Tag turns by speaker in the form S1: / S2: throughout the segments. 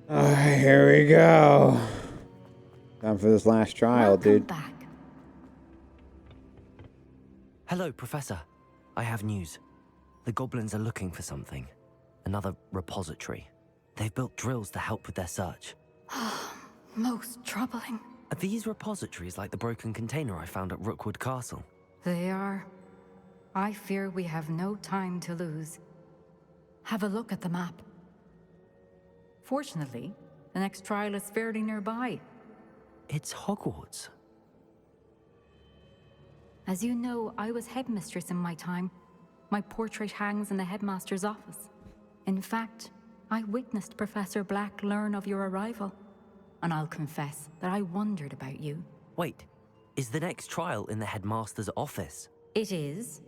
S1: Here we go. Time for this last trial, dude.
S2: Back.
S3: Hello, Professor. I have news. The goblins are looking for something. Another repository. They've built drills to help with their search.
S2: Most troubling.
S3: Are these repositories like the broken container I found at Rookwood Castle?
S2: They are. I fear we have no time to lose. Have a look at the map. Fortunately, the next trial is fairly nearby.
S3: It's Hogwarts.
S2: As you know, I was headmistress in my time. My portrait hangs in the headmaster's office. In fact, I witnessed Professor Black learn of your arrival. And I'll confess that I wondered about you.
S3: Wait, is the next trial in the headmaster's office?
S2: It is.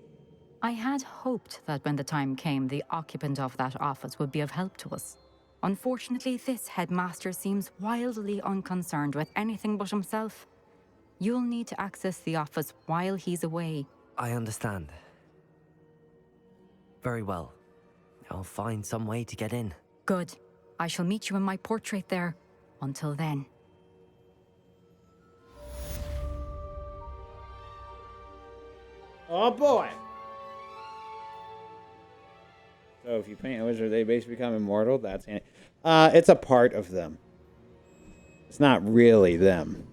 S2: I had hoped that when the time came, the occupant of that office would be of help to us. Unfortunately, this headmaster seems wildly unconcerned with anything but himself. You'll need to access the office while he's away.
S3: I understand. Very well. I'll find some way to get in.
S2: Good. I shall meet you in my portrait there. Until then.
S1: Oh boy! So if you paint a wizard, they basically become immortal. That's it. It's a part of them. It's not really them.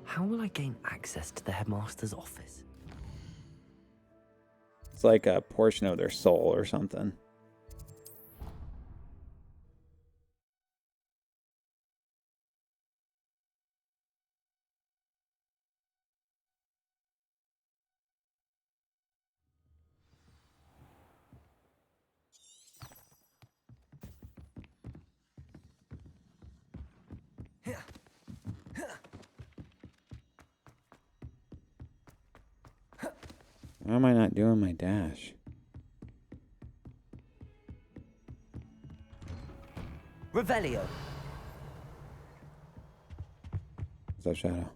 S3: How will I gain access to the headmaster's office?
S1: It's like a portion of their soul or something. Why am I not doing my dash?
S3: Revelio.
S1: What's up, Shadow?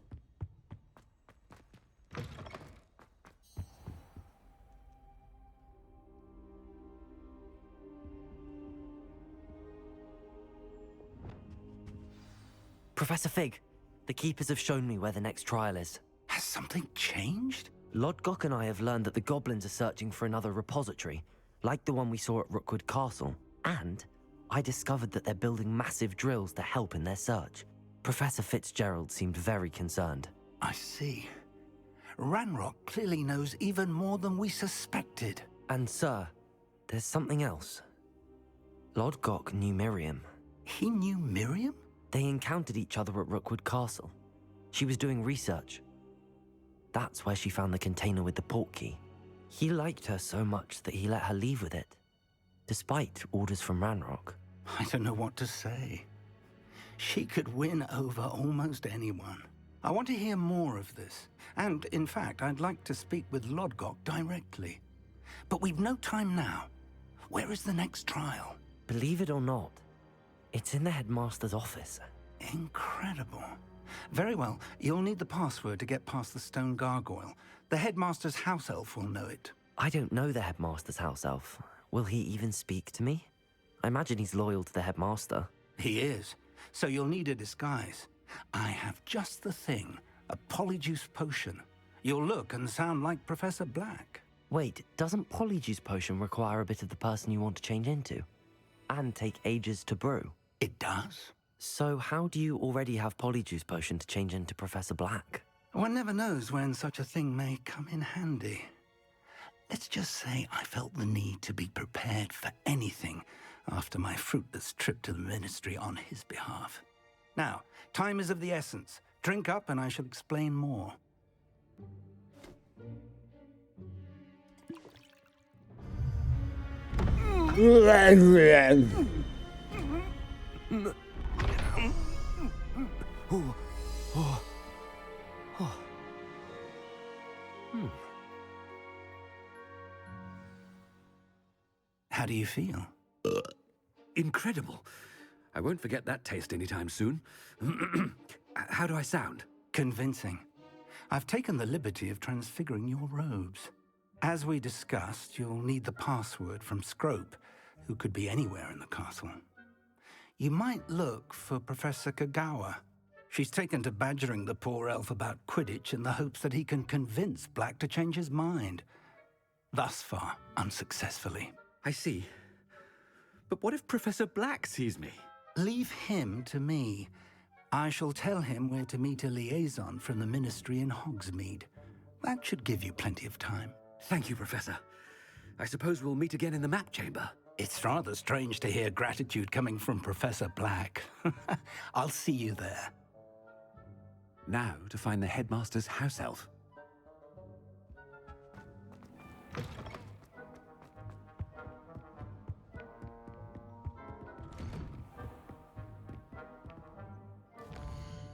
S3: Professor Fig, the Keepers have shown me where the next trial is.
S4: Has something changed?
S3: Lodgok and I have learned that the goblins are searching for another repository, like the one we saw at Rookwood Castle. And I discovered that they're building massive drills to help in their search. Professor Fitzgerald seemed very concerned.
S4: I see. Ranrock clearly knows even more than we suspected.
S3: And sir, there's something else. Lodgok knew Miriam.
S4: He knew Miriam?
S3: They encountered each other at Rookwood Castle. She was doing research. That's where she found the container with the portkey. He liked her so much that he let her leave with it, despite orders from Ranrock.
S4: I don't know what to say. She could win over almost anyone. I want to hear more of this. And, in fact, I'd like to speak with Lodgok directly. But we've no time now. Where is the next trial?
S3: Believe it or not, it's in the headmaster's office.
S4: Incredible. Very well, you'll need the password to get past the stone gargoyle. The headmaster's house elf will know it.
S3: I don't know the headmaster's house elf. Will he even speak to me? I imagine he's loyal to the headmaster.
S4: He is. So you'll need a disguise. I have just the thing. A polyjuice potion. You'll look and sound like Professor Black.
S3: Wait, doesn't Polyjuice Potion require a bit of the person you want to change into? And take ages to brew?
S4: It does?
S3: So how do you already have Polyjuice Potion to change into Professor Black?
S4: One never knows when such a thing may come in handy. Let's just say I felt the need to be prepared for anything after my fruitless trip to the ministry on his behalf. Now, time is of the essence. Drink up and I shall explain more. How do you feel?
S5: Incredible. I won't forget that taste anytime soon. How do I sound?
S4: Convincing. I've taken the liberty of transfiguring your robes. As we discussed, you'll need the password from Scrope, who could be anywhere in the castle. You might look for Professor Kagawa. She's taken to badgering the poor elf about Quidditch in the hopes that he can convince Black to change his mind. Thus far, unsuccessfully.
S5: I see. But what if Professor Black sees me?
S4: Leave him to me. I shall tell him where to meet a liaison from the Ministry in Hogsmeade. That should give you plenty of time.
S5: Thank you, Professor. I suppose we'll meet again in the map chamber.
S4: It's rather strange to hear gratitude coming from Professor Black. I'll see you there.
S5: Now to find the headmaster's house elf.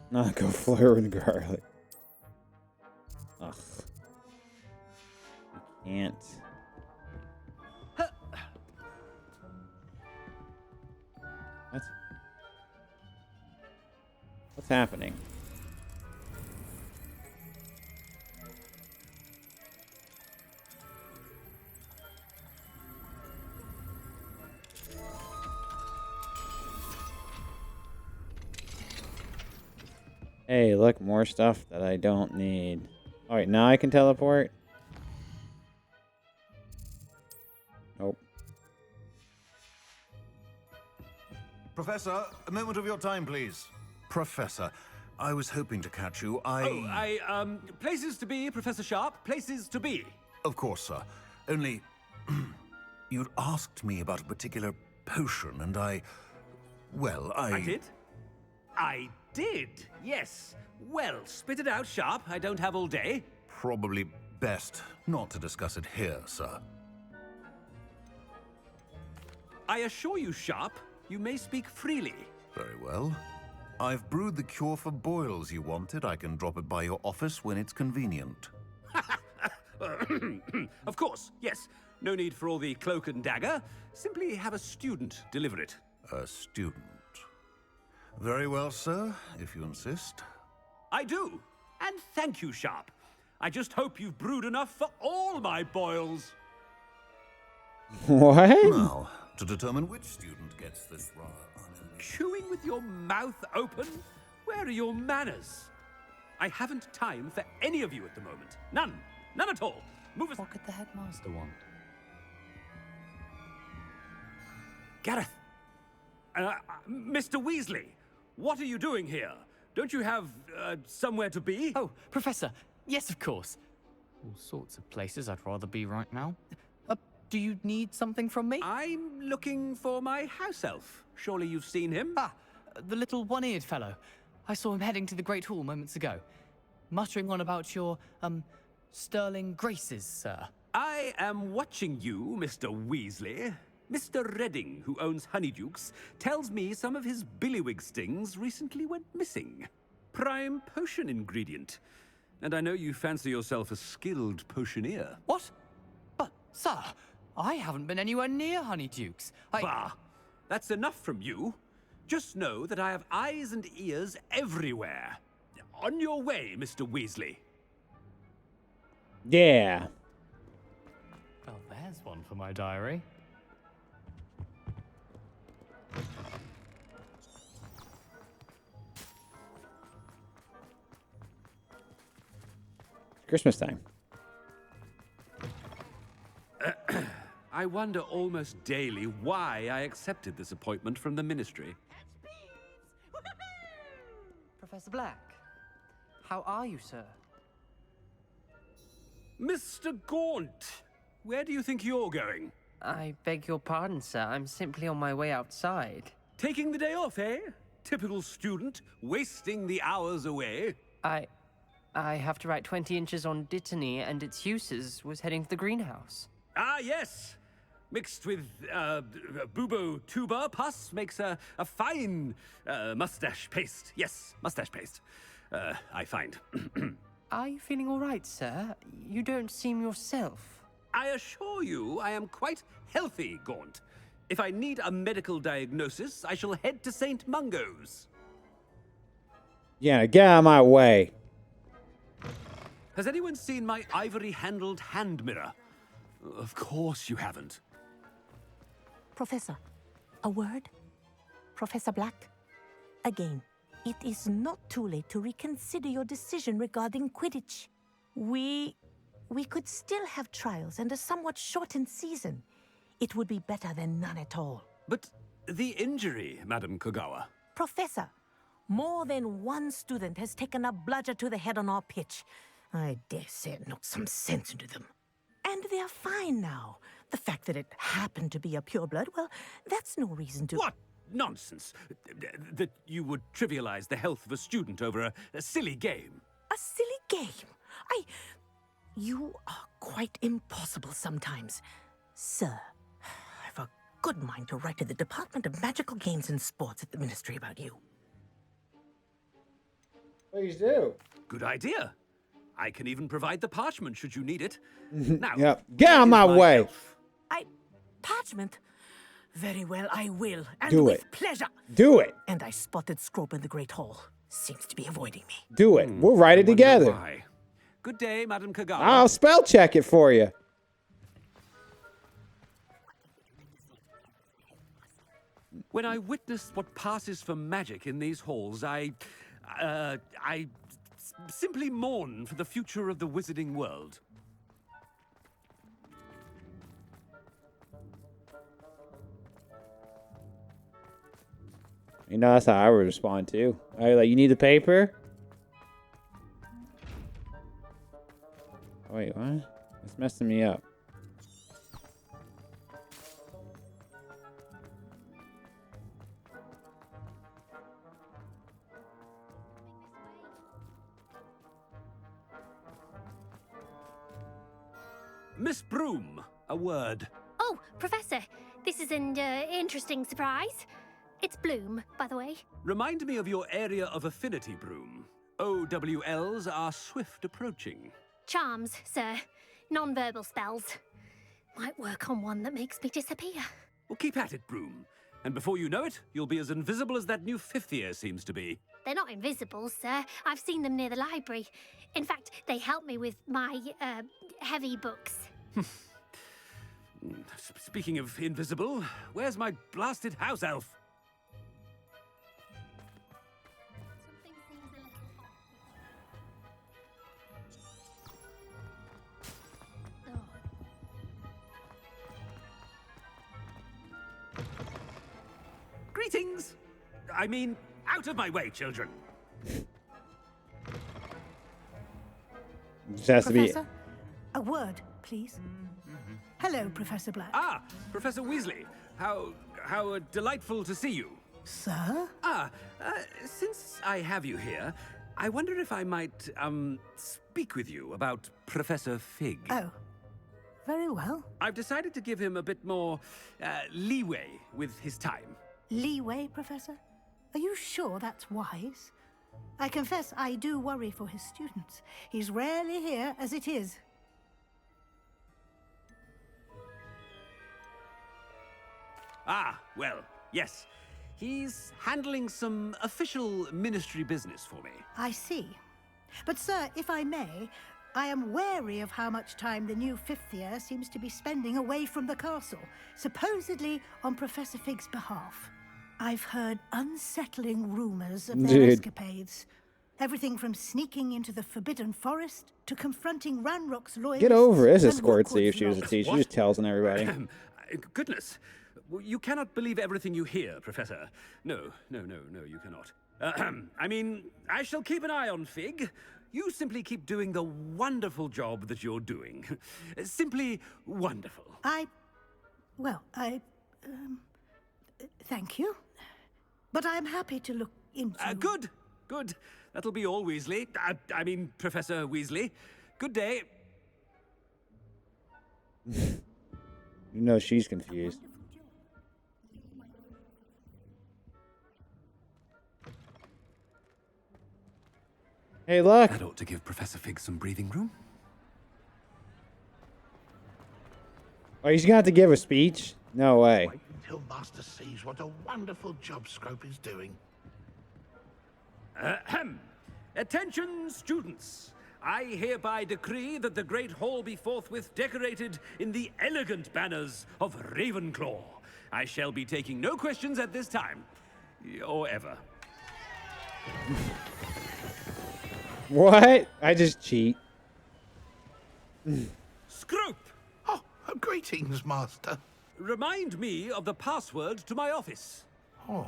S1: Not go flare with garlic. Ugh. I can't. What? What's happening? Hey, look, more stuff that I don't need. Alright, now I can teleport? Nope.
S6: Professor, a moment of your time, please. Professor, I was hoping to catch you.
S5: Places to be, Professor Sharp. Places to be.
S6: Of course, sir. Only, you'd asked me about a particular potion, and I
S5: did? I did, yes. Well, spit it out, Sharp. I don't have all day.
S6: Probably best not to discuss it here, sir.
S5: I assure you, Sharp, you may speak freely.
S6: Very well. I've brewed the cure for boils you wanted. I can drop it by your office when it's convenient.
S5: Of course, yes. No need for all the cloak and dagger. Simply have a student deliver it.
S6: A student. Very well, sir, if you insist.
S5: I do. And thank you, Sharp. I just hope you've brewed enough for all my boils.
S1: What?
S6: Now, to determine which student gets this rather
S5: Chewing with your mouth open? Where are your manners? I haven't time for any of you at the moment. None. None at all. Move us.
S3: What could the headmaster want?
S5: Gareth. Mr. Weasley, what are you doing here? Don't you have, somewhere to be?
S7: Oh, Professor. Yes, of course. All sorts of places I'd rather be right now. Do you need something from me?
S5: I'm looking for my house elf. Surely you've seen him?
S7: Ah, the little one-eared fellow. I saw him heading to the Great Hall moments ago. Muttering on about your, sterling graces, sir.
S5: I am watching you, Mr. Weasley. Mr. Redding, who owns Honeydukes, tells me some of his billywig stings recently went missing. Prime potion ingredient. And I know you fancy yourself a skilled potioneer.
S7: What? But, sir, I haven't been anywhere near Honeydukes.
S5: Bah! That's enough from you. Just know that I have eyes and ears everywhere. On your way, Mr. Weasley.
S1: Yeah.
S7: Well, there's one for my diary.
S1: Christmas time.
S5: I wonder almost daily why I accepted this appointment from the Ministry.
S8: Professor Black, how are you, sir?
S5: Mr. Gaunt, where do you think you're going?
S8: I beg your pardon, sir. I'm simply on my way outside.
S5: Taking the day off, eh? Typical student, wasting the hours away.
S8: I have to write 20 inches on Dittany and its uses. Was heading to the greenhouse.
S5: Ah, yes. Mixed with bubo tuber pus makes a fine mustache paste. Yes, mustache paste. I find.
S8: Are you feeling all right, sir? You don't seem yourself.
S5: I assure you I am quite healthy, Gaunt. If I need a medical diagnosis, I shall head to St. Mungo's.
S1: Yeah, get out of my way.
S5: Has anyone seen my ivory-handled hand mirror? Of course you haven't.
S9: Professor, a word? Professor Black? Again, it is not too late to reconsider your decision regarding Quidditch. We could still have trials and a somewhat shortened season. It would be better than none at all.
S5: But the injury, Madam Kogawa.
S9: Professor, more than one student has taken a bludger to the head on our pitch. I dare say it knocked some sense into them. And they're fine now. The fact that it happened to be a pureblood, well, that's no reason to...
S5: What nonsense! That you would trivialize the health of a student over a silly game.
S9: A silly game? You are quite impossible sometimes. Sir, I've a good mind to write to the Department of Magical Games and Sports at the Ministry about you.
S1: Please do.
S5: Good idea. I can even provide the parchment should you need it. Now,
S1: Yep. Get out of my way.
S5: elf.
S9: Parchment? Very well, I will. And
S1: Do
S9: with
S1: it.
S9: pleasure.
S1: Do it.
S9: And I spotted Scrope in the Great Hall. Seems to be avoiding me.
S1: Do it. We'll write it
S5: I wonder
S1: together.
S5: why. Good day, Madam Kogawa.
S1: I'll spell check it for you.
S5: When I witness what passes for magic in these halls, I simply mourn for the future of the wizarding world.
S1: You know, that's how I would respond too. Like, you need the paper? Wait, what? It's messing me up.
S5: Miss Broom, a word.
S10: Oh, Professor, this is an interesting surprise. It's Bloom, by the way.
S5: Remind me of your area of affinity, Broom. OWLs are swift approaching.
S10: Charms, sir. Non-verbal spells. Might work on one that makes me disappear.
S5: Well, keep at it, Broom. And before you know it, you'll be as invisible as that new fifth year seems to be.
S10: They're not invisible, sir. I've seen them near the library. In fact, they help me with my, heavy books.
S5: Speaking of invisible, where's my blasted house elf? Greetings! I mean, out of my way, children.
S1: Just has to be.
S9: Professor, a word, please. Hello, Professor Black.
S5: Ah, Professor Weasley. How delightful to see you.
S9: Sir?
S5: Since I have you here, I wonder if I might, speak with you about Professor Fig.
S9: Oh, very well.
S5: I've decided to give him a bit more, leeway with his time.
S9: Leeway, Professor? Are you sure that's wise? I confess I do worry for his students. He's rarely here as it is.
S5: Ah, well, yes. He's handling some official ministry business for me.
S9: I see. But, sir, if I may, I am wary of how much time the new fifth year seems to be spending away from the castle, supposedly on Professor Fig's behalf. I've heard unsettling rumors of their escapades. Everything from sneaking into the Forbidden Forest to confronting Ranrock's loyalists.
S1: Get over it. It's a
S9: and
S1: squirt see
S9: Rookwood's
S1: if she was a
S9: lost.
S1: teacher. She just tells on everybody.
S5: Goodness. You cannot believe everything you hear, Professor. No, you cannot. I mean, I shall keep an eye on Fig. You simply keep doing the wonderful job that you're doing. Simply wonderful.
S9: Thank you. But I'm happy to look into...
S5: Good. That'll be all, Weasley. I mean, Professor Weasley. Good day.
S1: You know she's confused. Hey, look.
S5: That ought to give Professor Fig some breathing room.
S1: Oh, he's gonna have to give a speech? No way.
S11: Wait until Master sees what a wonderful job Scrope is doing.
S5: Ahem. Attention, students. I hereby decree that the Great Hall be forthwith decorated in the elegant banners of Ravenclaw. I shall be taking no questions at this time. Or ever.
S1: What? I just cheat.
S5: Scrope!
S11: Oh, greetings, Master.
S5: Remind me of the password to my office.
S11: Oh,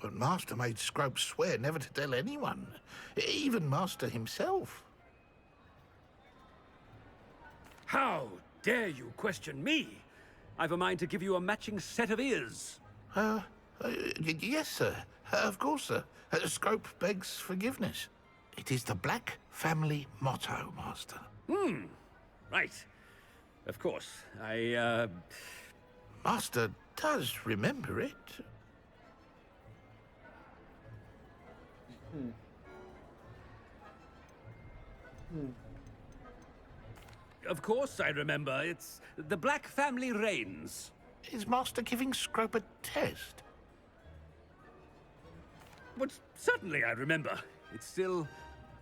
S11: but Master made Scrope swear never to tell anyone, even Master himself.
S5: How dare you question me? I've a mind to give you a matching set of ears.
S11: Yes, sir. Of course, sir. Scrope begs forgiveness. It is the Black family motto, Master.
S5: Right. Of course.
S11: Master does remember it.
S5: Of course I remember. It's the Black family reigns.
S11: Is Master giving Scrope a test?
S5: But certainly I remember. It's still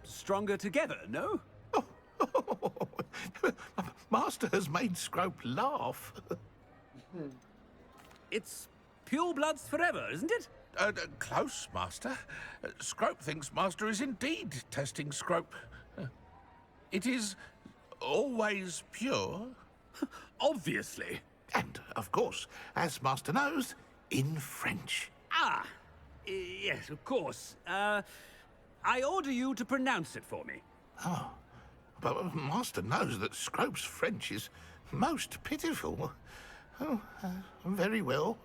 S5: stronger together, no?
S11: Master has made Scrope laugh.
S5: It's pure bloods forever, isn't it?
S11: Close, Master. Scrope thinks Master is indeed testing Scrope. It is always pure.
S5: Obviously.
S11: And, of course, as Master knows, in French.
S5: Ah, yes, of course. I order you to pronounce it for me.
S11: Oh, but Master knows that Scrope's French is most pitiful. Oh, very well.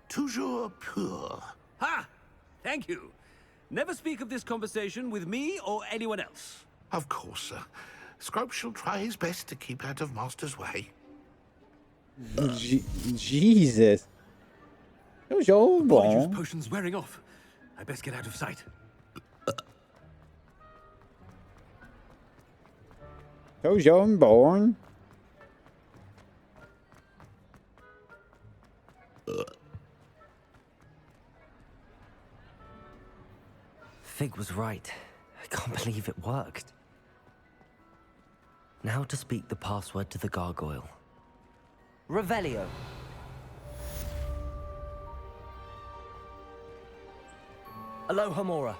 S11: Toujours pur.
S5: Ha! Thank you. Never speak of this conversation with me or anyone else.
S11: Of course, sir. Scrope shall try his best to keep out of Master's way.
S1: Jesus. Those old
S5: Polyjuice potion's wearing off. I best get out of sight.
S1: Those young born.
S3: Fig was right. I can't believe it worked. Now to speak the password to the gargoyle. Revelio. Aloha Mora.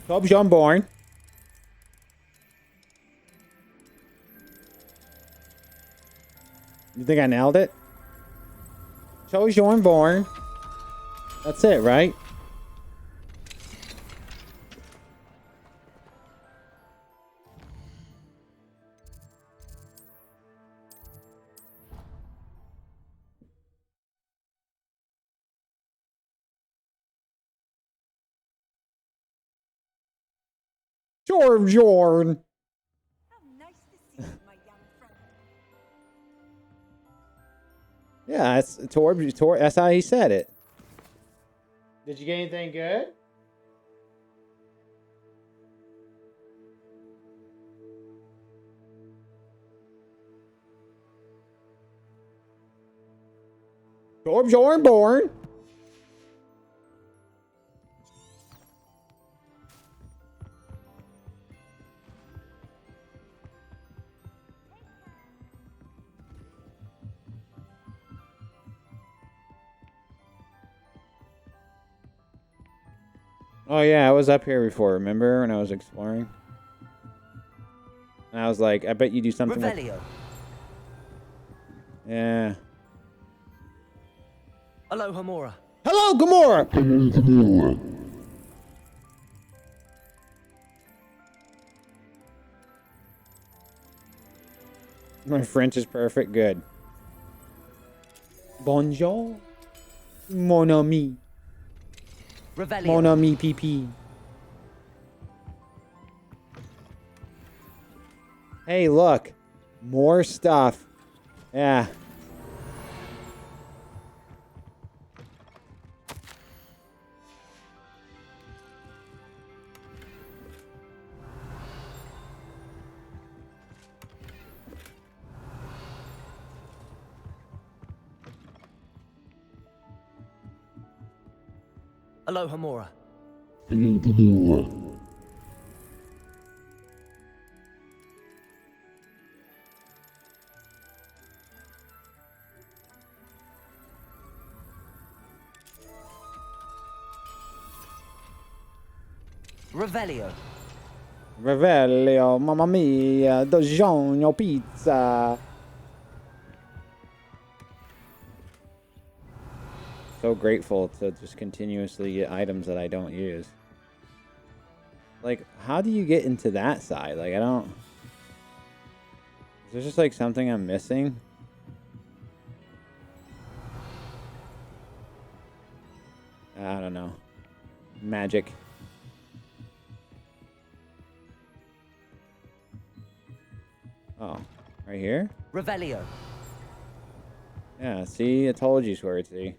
S1: Cubs unborn. You think I nailed it? Chose you unborn. That's it, right? Jorn. Yeah, it's Torb. That's how he said it. Did you get anything good? Torbjorn born. Oh yeah, I was up here before, remember when I was exploring? And I was like, I bet you do something
S3: Revelio.
S1: Yeah.
S3: Aloha Mora.
S1: Hello, Gamora! My French is perfect, good. Bonjour, mon ami.
S3: Revelio.
S1: Mon ami PP. Hey, look. More stuff. Yeah.
S3: Aloha Mora. Revelio.
S1: Revelio, mamma mia, DiGiorno pizza. So grateful to just continuously get items that I don't use. Like, how do you get into that side? Like, I don't... Is there just like something I'm missing? I don't know. Magic. Oh, right here?
S3: Revelio.
S1: Yeah, see? I told you, Squirty.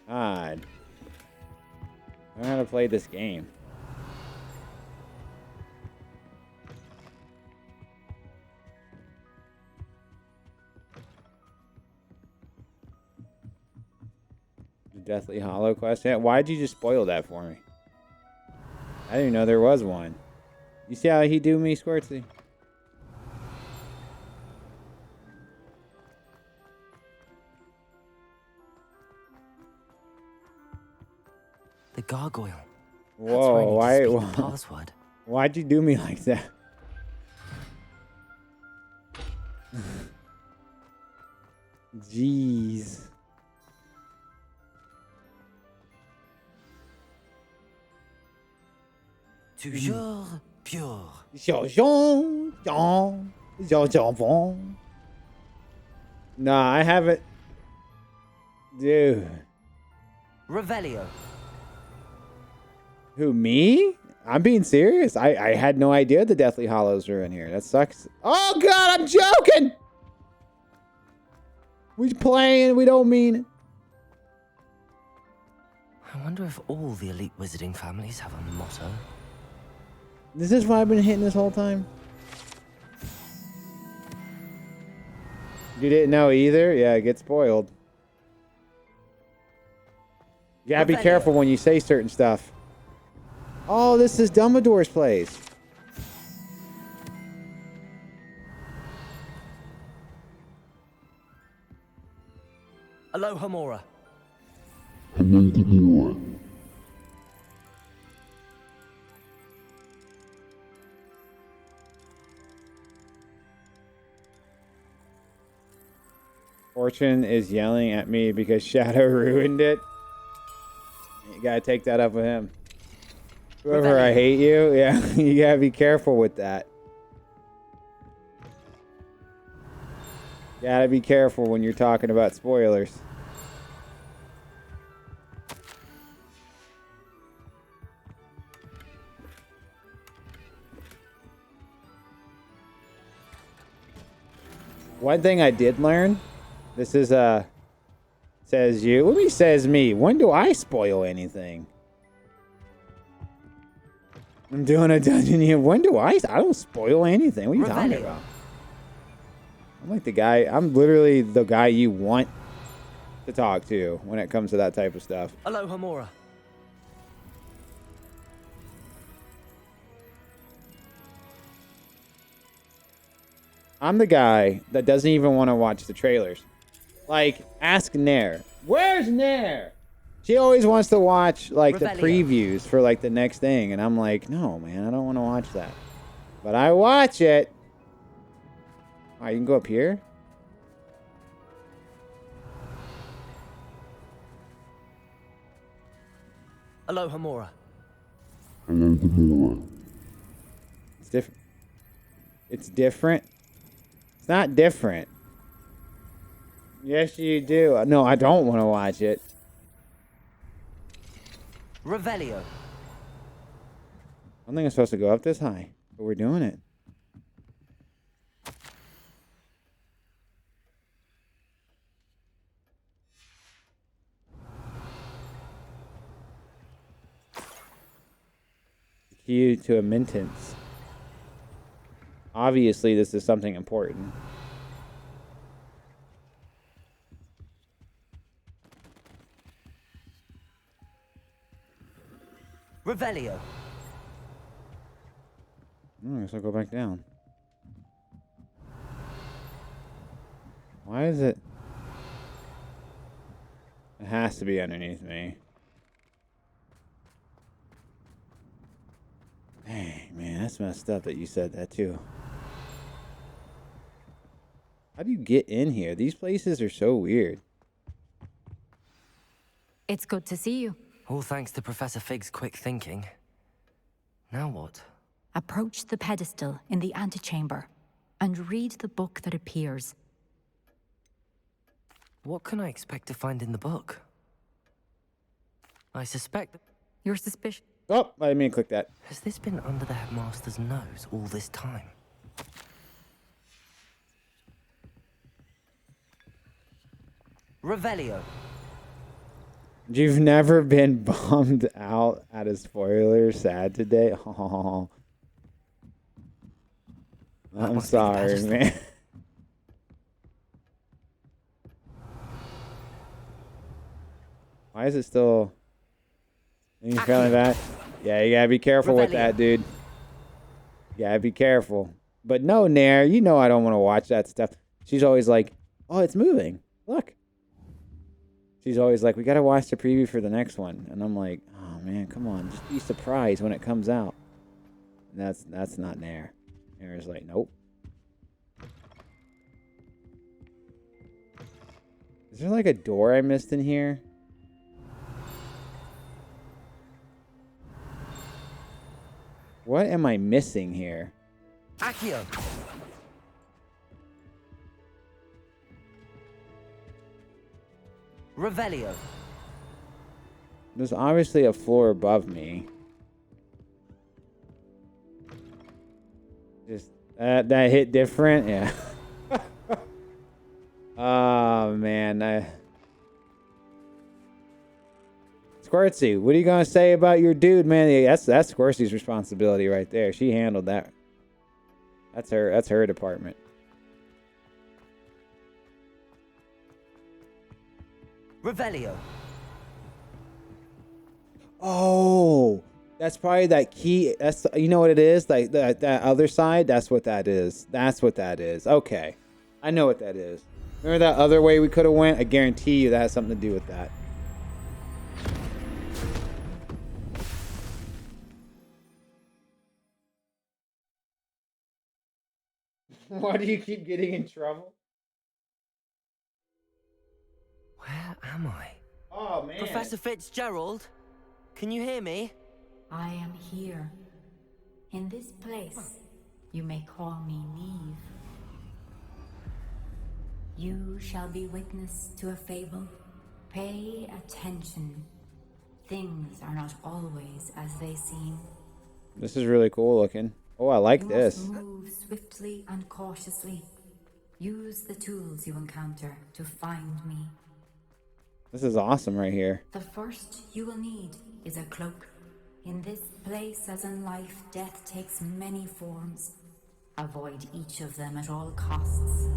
S1: God. I don't know how to play this game. The Deathly Hollow quest. Yeah, why'd you just spoil that for me? I didn't even know there was one. You see how he do me, Squirty?
S3: The gargoyle.
S1: Whoa, why?
S3: The password.
S1: Why'd you do me like that? Jeez.
S3: Toujours pure.
S1: Nah, I haven't. Dude.
S3: Revelio.
S1: Who, me? I'm being serious. I had no idea the Deathly Hollows were in here. That sucks. Oh, God, I'm joking! We playing, we don't mean it.
S3: I wonder if all the elite wizarding families have a motto.
S1: Is this what I've been hitting this whole time? You didn't know either? Yeah, get spoiled. You gotta be careful when you say certain stuff. Oh, this is Dumbledore's place.
S3: Aloha Mora.
S1: Fortune is yelling at me because Shadow ruined it. You gotta take that up with him. Whoever, I hate you. Yeah, you gotta be careful with that. Gotta be careful when you're talking about spoilers. One thing I did learn, this is says you. What do you says me? When do I spoil anything? I'm doing a dungeon here. When do I don't spoil anything. What are you talking about? I'm like the guy, I'm literally the guy you want to talk to when it comes to that type of stuff.
S3: Aloha Mora.
S1: I'm the guy that doesn't even want to watch the trailers. Like, ask Nair. Where's Nair? She always wants to watch, like, the previews for, like, the next thing. And I'm like, no, man, I don't want to watch that. But I watch it. All right, you can go up here.
S3: Aloha Mora.
S1: It's different. It's different. It's not different. Yes, you do. No, I don't want to watch it.
S3: Revelio.
S1: I don't think I'm supposed to go up this high, but we're doing it. Key to a Mintance. Obviously, this is something important.
S3: Revelio.
S1: I guess I'll go back down. Why is it? It has to be underneath me. Dang, man, that's messed up that you said that too. How do you get in here? These places are so weird.
S2: It's good to see you.
S3: All thanks to Professor Fig's quick thinking. Now what?
S2: Approach the pedestal in the antechamber and read the book that appears.
S3: What can I expect to find in the book? I suspect...
S2: Your suspicion...
S1: Oh, I didn't mean to click that.
S3: Has this been under the headmaster's nose all this time? Revelio.
S1: You've never been bummed out at a spoiler sad today? Oh. I'm sorry, man. Why is it still... Are you feeling that? Yeah, you gotta be careful with that, dude. You gotta be careful. But no, Nair, you know I don't want to watch that stuff. She's always like, oh, it's moving. Look. She's always like, we gotta watch the preview for the next one. And I'm like, oh, man, come on. Just be surprised when it comes out. And that's not Nair. Nair's like, nope. Is there like a door I missed in here? What am I missing here?
S3: Accio. Revelio.
S1: There's obviously a floor above me. Just that hit different, yeah. Oh man, Squirtsy, what are you gonna say about your dude, man? That's Squirtsy's responsibility right there. She handled that. That's her department.
S3: Revelio.
S1: Oh, that's probably that key. That's, you know what it is? Like that other side. That's what that is. That's what that is. Okay, I know what that is. Remember that other way we could have went? I guarantee you that has something to do with that. Why do you keep getting in trouble?
S3: Where am I?
S1: Oh, man.
S3: Professor Fitzgerald? Can you hear me?
S2: I am here. In this place, you may call me Niamh. You shall be witness to a fable. Pay attention. Things are not always as they seem.
S1: This is really cool looking. Oh, I like this.
S2: You must move swiftly and cautiously. Use the tools you encounter to find me.
S1: This is awesome right here.
S2: The first you will need is a cloak. In this place, as in life, death takes many forms. Avoid each of them at all costs.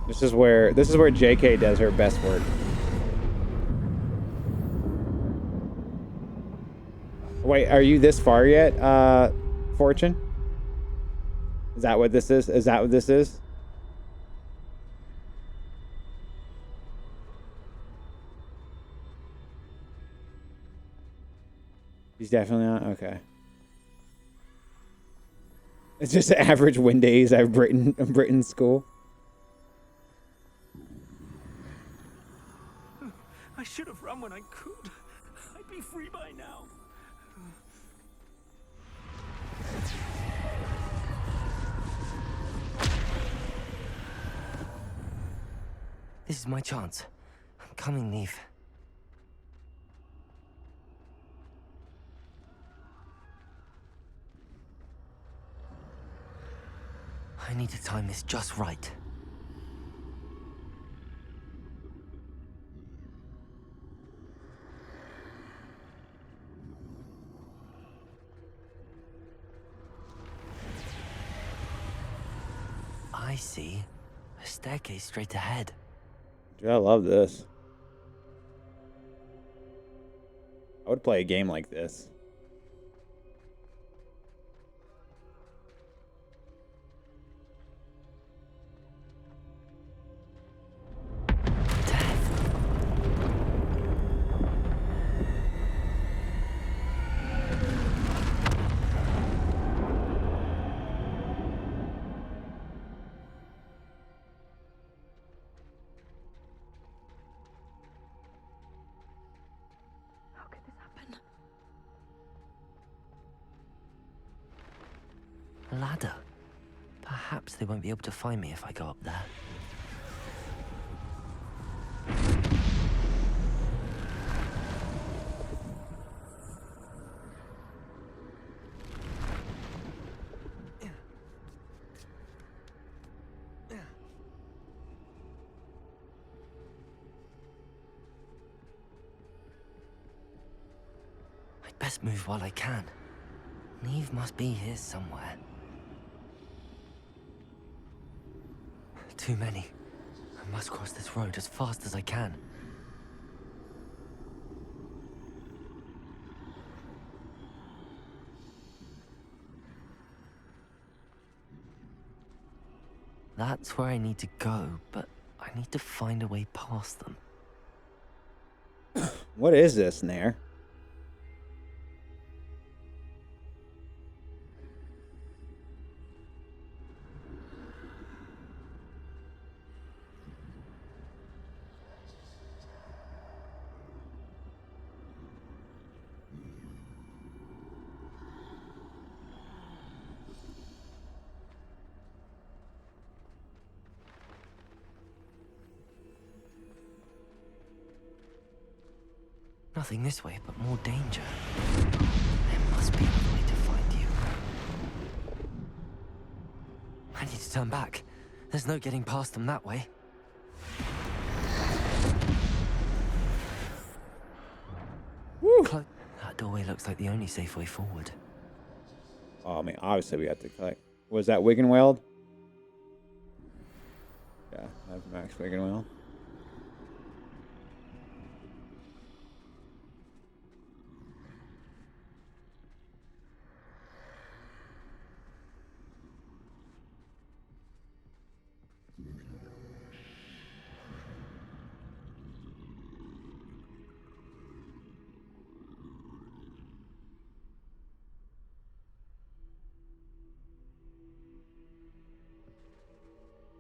S1: This is where JK does her best work. Wait, are you this far yet, Fortune? Is that what this is? Is that what this is? He's definitely not? Okay. It's just the average win days I've Britain school.
S5: I should have run when I could. I'd be free by now.
S3: This is my chance. I'm coming, Niamh. I need to time this just right. I see. A staircase straight ahead.
S1: Dude, I love this. I would play a game like this.
S3: A ladder. Perhaps they won't be able to find me if I go up there. I'd best move while I can. Niamh must be here somewhere. Too many. I must cross this road as fast as I can. That's where I need to go, but I need to find a way past them.
S1: What is this, Nair?
S3: Nothing this way, but more danger. There must be another way to find you. I need to turn back. There's no getting past them that way. That doorway looks like the only safe way forward.
S1: Oh, I mean, obviously we have to collect. Was that Wiggenweld? Yeah, that's Max Wiggenweld.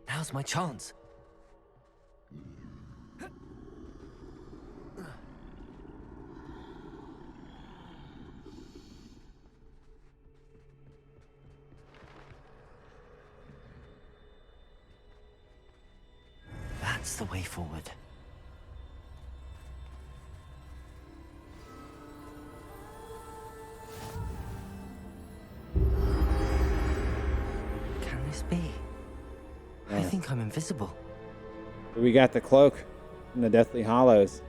S3: Now's my chance. That's the way forward. Can this be? I think I'm invisible.
S1: We got the cloak from the Deathly Hollows.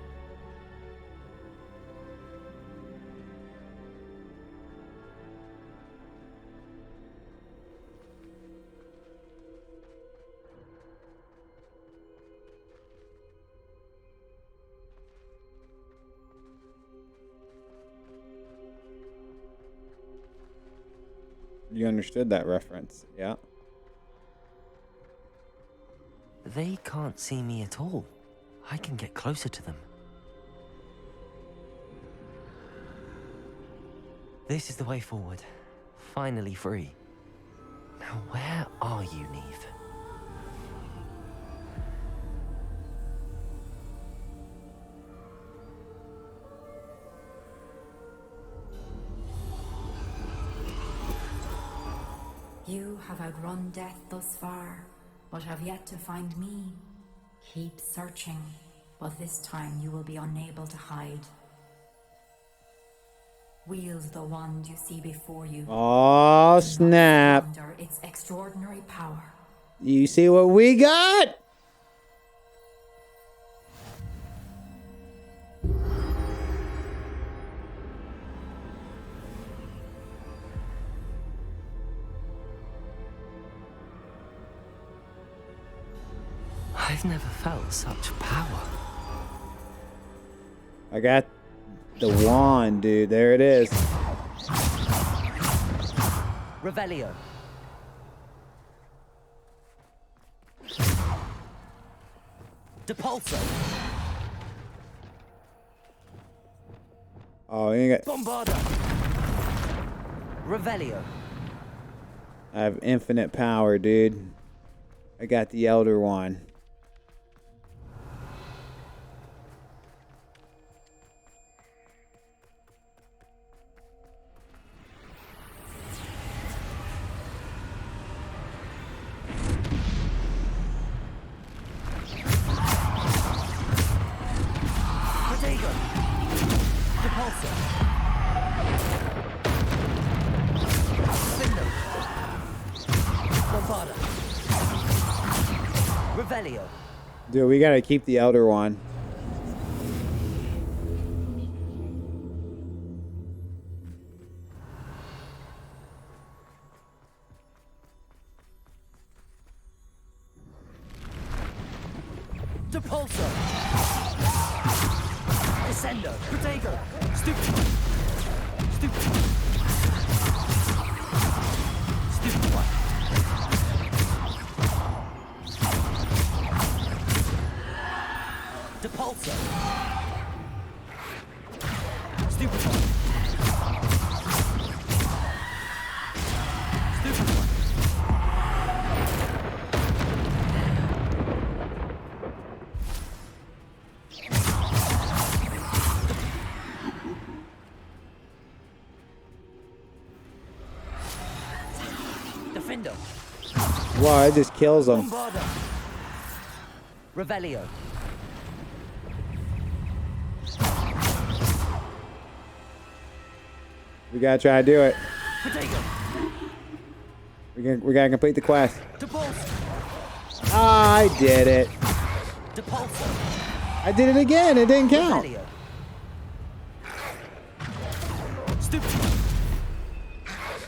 S1: You understood that reference, yeah?
S3: They can't see me at all. I can get closer to them. This is the way forward. Finally free. Now where are you, Niamh?
S2: You have outrun death thus far, but have yet to find me. Keep searching, but this time you will be unable to hide. Wield the wand you see before you.
S1: Oh, snap.
S2: Under its extraordinary power.
S1: You see what we got?
S3: I've never felt such power.
S1: I got the wand, dude. There it is.
S3: Revelio. Depulso.
S1: Oh, you ain't got...
S3: Bombarda. Revelio.
S1: I have infinite power, dude. I got the Elder Wand. Dude, we gotta keep the Elder Wand.
S3: Depulso. Descendo. Protego. Stupefy. Stupefy. Stupefy. Depulso. Stupefy. Stupefy. Defendo.
S1: Wow, it just kills them.
S3: Bombarda. Revelio.
S1: We gotta try to do it.
S3: Protego.
S1: We gotta complete the quest.
S3: Depulso.
S1: Ah, I did it.
S3: Depulso.
S1: I did it again. It didn't count.
S3: Revelio. Stupefy.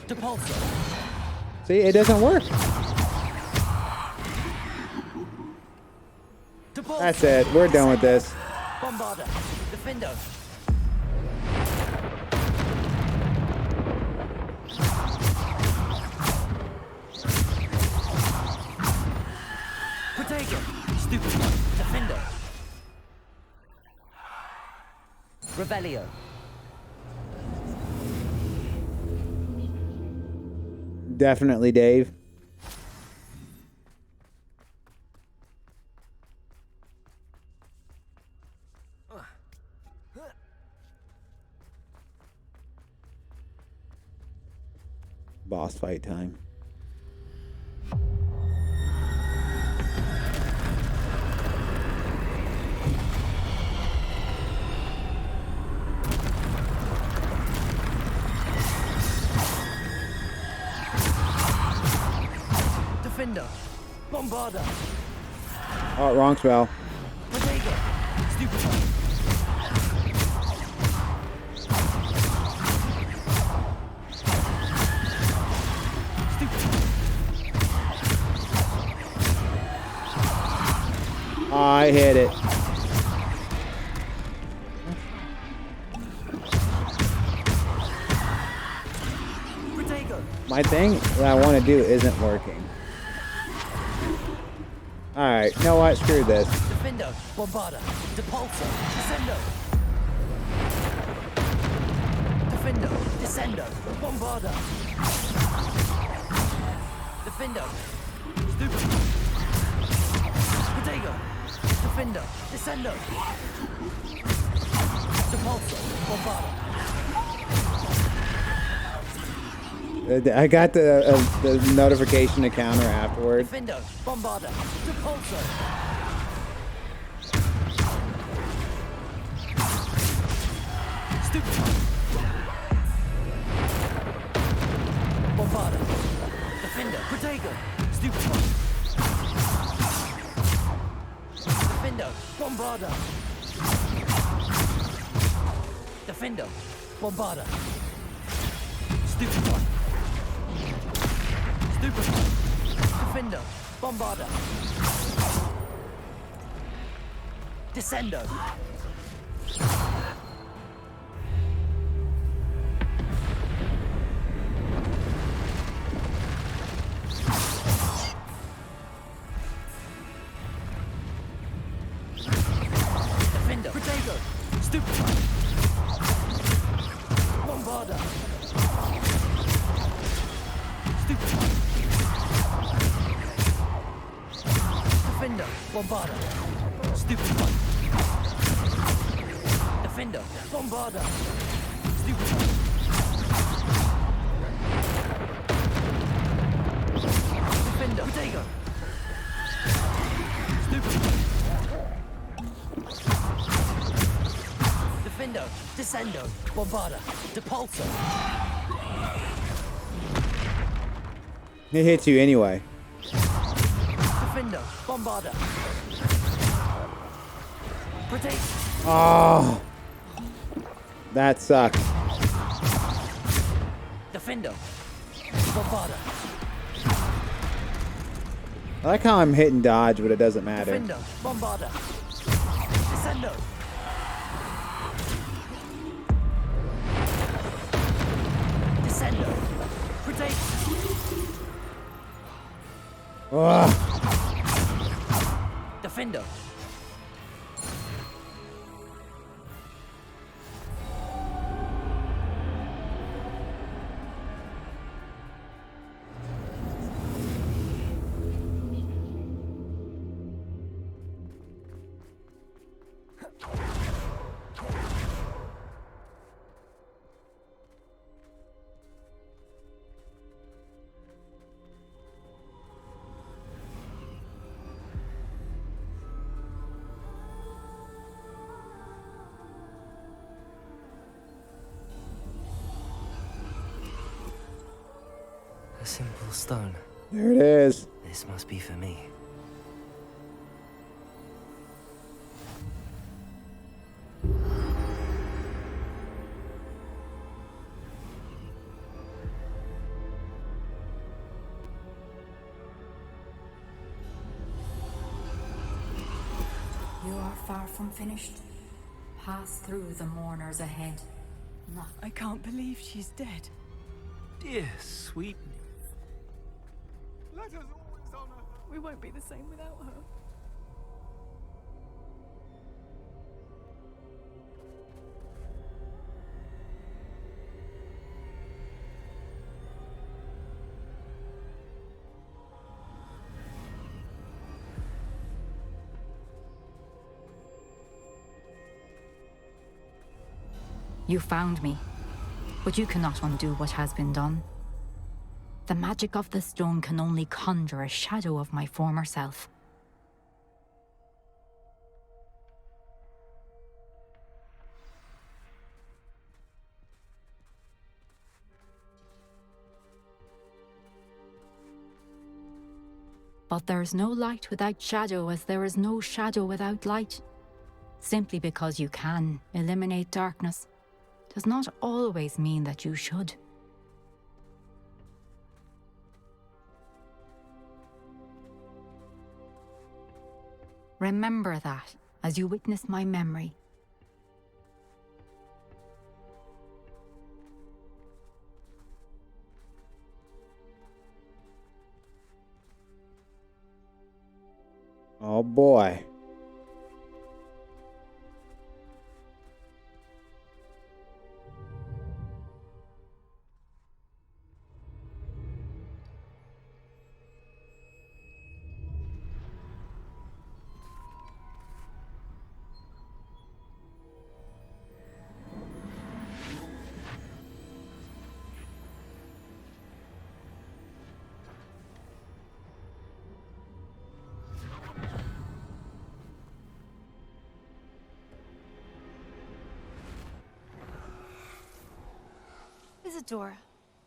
S3: Depulso.
S1: See, it doesn't work.
S3: Depulso.
S1: That's it. We're done with this.
S3: Bombarda. Defendo. Protego. Stupid. Defendo. Revelio.
S1: Definitely, Dave. Boss fight time.
S3: Defender. Bombarda.
S1: Oh, wrong spell.
S3: Protego. Stupefy.
S1: I hit it. My thing that I want to do isn't working. Alright, you know what? Screw this.
S3: Defendo. Bombarda. Depulso. Descendo. Defendo. Descendo. Bombarda. Defendo. Stupefy. Protego. Defendo. Descendo. Depulso. Bombarda.
S1: I got the notification to counter afterwards.
S3: Defendo. Bombarda. Depulso. Stupefy. Bombarda. Defender. Protego. Stupefy. Defendo. Bombarda. Defendo. Bombarda. Stupefy. Stupefy. Defendo. Bombarda. Stupefy. Stupefy. Bombarda. Defendo. Bombarda. Stupefy. Stupefy. Bombarda. Stupefy. Stupefy. Defendo. Bombarda. Stupefy. Stupefy. Bombarda. Stupefy. Stupefy. Stupefy. Bombarda. Stupefy. Stupefy. Bombarda. Descendo. Defendo. Potato. Stupefy. Bombarda. Stupefy. Defendo. Bombarda. Stupefy. Defendo. Bombarda. Stupefy. Defendo. Potato. Stupefy. Defendo. Descendo. Bombarda. Depulso.
S1: It hits you anyway.
S3: Defendo. Bombarda. Protect.
S1: Oh, that sucks.
S3: Defendo. Bombarda.
S1: I like how I'm hitting dodge, but it doesn't matter.
S3: Defendo. Bombarda. Descendo. Descendo. Protect.
S1: Ugh.
S3: Defendo. A simple stone.
S1: There it is.
S3: This must be for me.
S2: You are far from finished. Pass through the mourners ahead.
S12: I can't believe she's dead.
S5: Dear sweet.
S12: Let us always honor her. We won't be the same without her.
S2: You found me, but you cannot undo what has been done. The magic of the stone can only conjure a shadow of my former self. But there is no light without shadow, as there is no shadow without light. Simply because you can eliminate darkness does not always mean that you should. Remember that as you witness my memory.
S1: Oh boy.
S12: Isadora,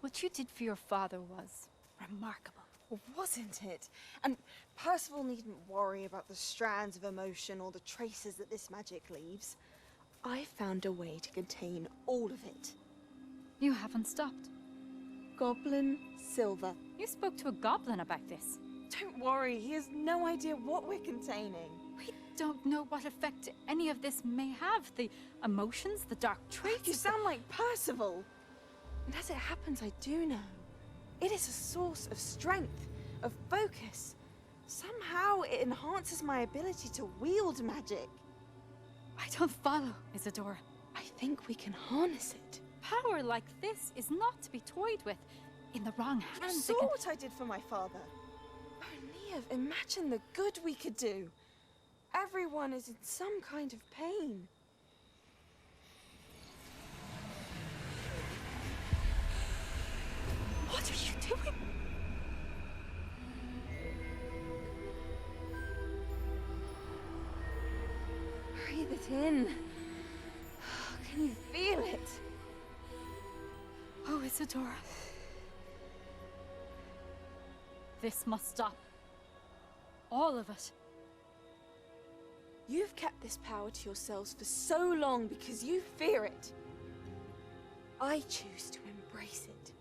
S12: what you did for your father was remarkable.
S13: Well, wasn't it? And Percival needn't worry about the strands of emotion or the traces that this magic leaves. I found a way to contain all of it.
S2: You haven't stopped.
S13: Goblin Silver.
S2: You spoke to a goblin about this.
S13: Don't worry, he has no idea what we're containing.
S12: We
S2: don't know what effect any of this may have. The emotions, the dark traits.
S13: You sound like Percival. And as it happens, I do know. It is a source of strength, of focus. Somehow it enhances my ability to wield magic.
S2: I don't follow, Isadora.
S13: I think we can harness it.
S2: Power like this is not to be toyed with. In the wrong hands,
S13: You saw what I did for my father. Oh, Niamh, imagine the good we could do. Everyone is in some kind of pain.
S2: What are you doing?
S13: Breathe it in. Can you feel it?
S2: Oh, Isadora. This must stop. All of it.
S13: You've kept this power to yourselves for so long because you fear it. I choose to embrace it.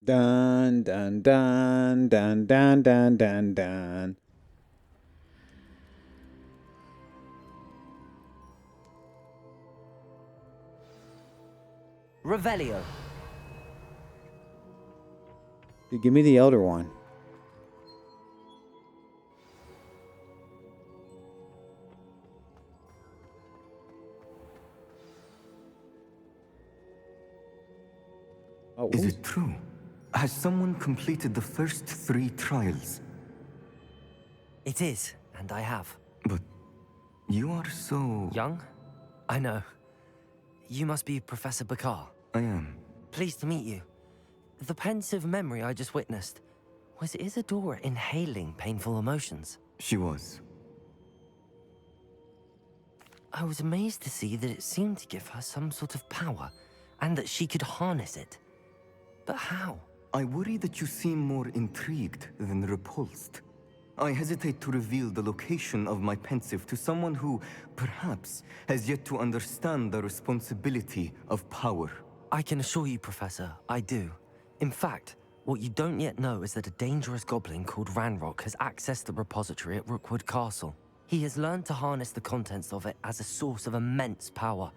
S1: Dun dun dun dun dun dun dun dun.
S3: Revelio.
S1: Dude, give me the elder one. Oh,
S14: is it true? Has someone completed the first 3 trials?
S3: It is, and I have.
S14: But you are so...
S3: Young? I know. You must be Professor Bakar.
S14: I am.
S3: Pleased to meet you. The pensive memory I just witnessed, was Isadora inhaling painful emotions?
S14: She was.
S3: I was amazed to see that it seemed to give her some sort of power, and that she could harness it. But how?
S14: I worry that you seem more intrigued than repulsed. I hesitate to reveal the location of my pensive to someone who, perhaps, has yet to understand the responsibility of power.
S3: I can assure you, Professor, I do. In fact, what you don't yet know is that a dangerous goblin called Ranrock has accessed the repository at Rookwood Castle. He has learned to harness the contents of it as a source of immense power.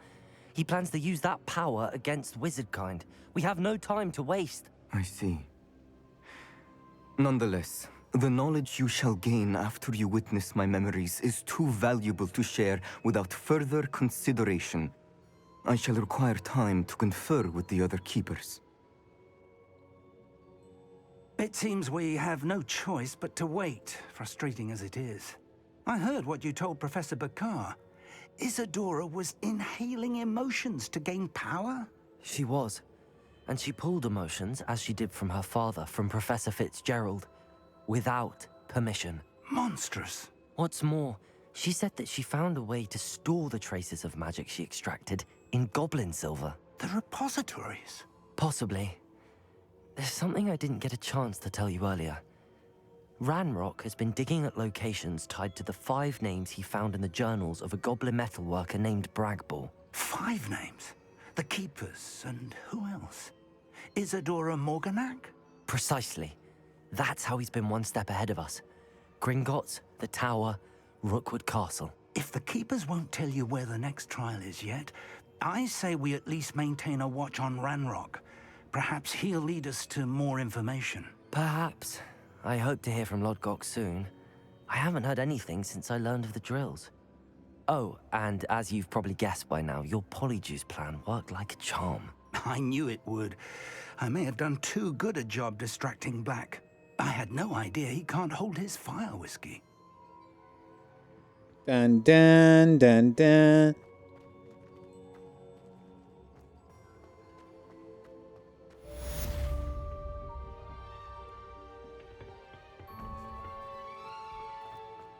S3: He plans to use that power against wizardkind. We have no time to waste.
S14: I see. Nonetheless, the knowledge you shall gain after you witness my memories is too valuable to share without further consideration. I shall require time to confer with the other keepers.
S4: It seems we have no choice but to wait, frustrating as it is. I heard what you told Professor Bakar. Isadora was inhaling emotions to gain power?
S3: She was. And she pulled emotions, as she did from her father, from Professor Fitzgerald, without permission.
S4: Monstrous.
S3: What's more, she said that she found a way to store the traces of magic she extracted in goblin silver.
S4: The repositories?
S3: Possibly. There's something I didn't get a chance to tell you earlier. Ranrock has been digging at locations tied to the 5 names he found in the journals of a goblin metalworker named Bragball.
S4: 5 names? The Keepers, and who else? Isadora Morganac?
S3: Precisely. That's how he's been one step ahead of us. Gringotts, the Tower, Rookwood Castle.
S4: If the Keepers won't tell you where the next trial is yet, I say we at least maintain a watch on Ranrock. Perhaps he'll lead us to more information.
S3: Perhaps. I hope to hear from Lodgok soon. I haven't heard anything since I learned of the drills. Oh, and as you've probably guessed by now, your Polyjuice plan worked like a charm.
S4: I knew it would. I may have done too good a job distracting Black. I had no idea he can't hold his fire whiskey.
S1: Dun dun dun dun.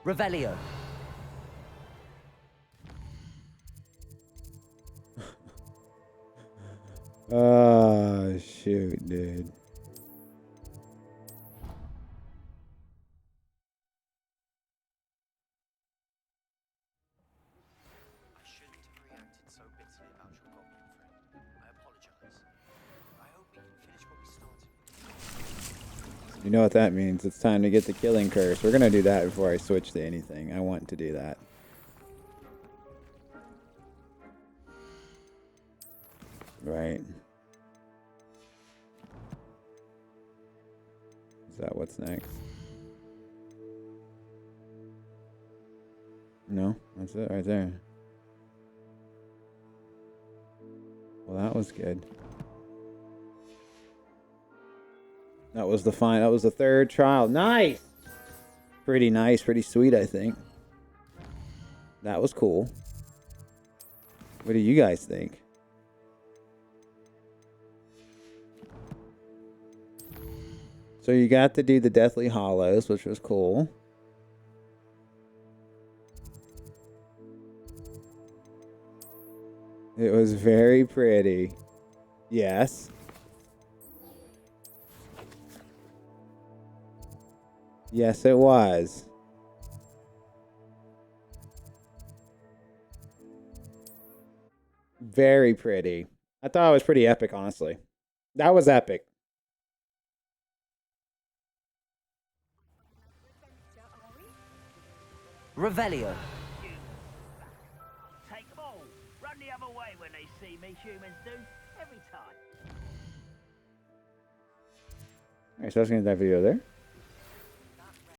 S3: Revelio.
S1: Oh, shoot, dude. You know what that means. It's time to get the killing curse. We're going to do that before I switch to anything. I want to do that. Right. Is that what's next? No, that's it right there. Well, that was good. That was the third trial. Nice! Pretty nice, pretty sweet, I think. That was cool. What do you guys think? So you got to do the Deathly Hollows, which was cool. It was very pretty. Yes. Yes, it was. Very pretty. I thought it was pretty epic, honestly. That was epic.
S3: Revelio.
S15: Take them all. Run the other way when they see me, humans do. Every time.
S1: Alright, so that's gonna end that video there.